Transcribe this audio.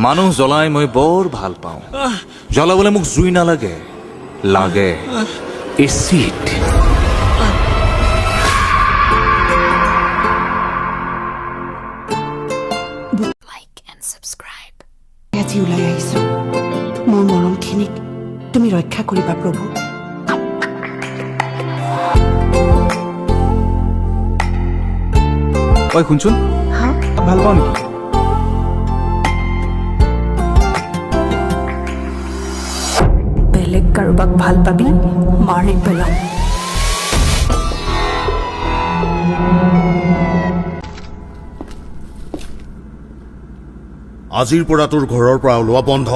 মানুহ জ্বলাই মই বৰ ভাল পাওঁ জ্বলাবলৈ মোক জুই নালাগে লাগে এচিড Like and subscribe. আজি ওলাই আহিছো মোৰ মৰমখিনিক তুমি ৰক্ষা কৰিবা প্ৰভু ঐ শুনচোন ভাল পাওঁ নেকি বেলেগ কাৰোবাক ভাল পাবি মাৰি পেলাম আজিৰ পৰা তোৰ ঘৰৰ পৰা ওলোৱা বন্ধ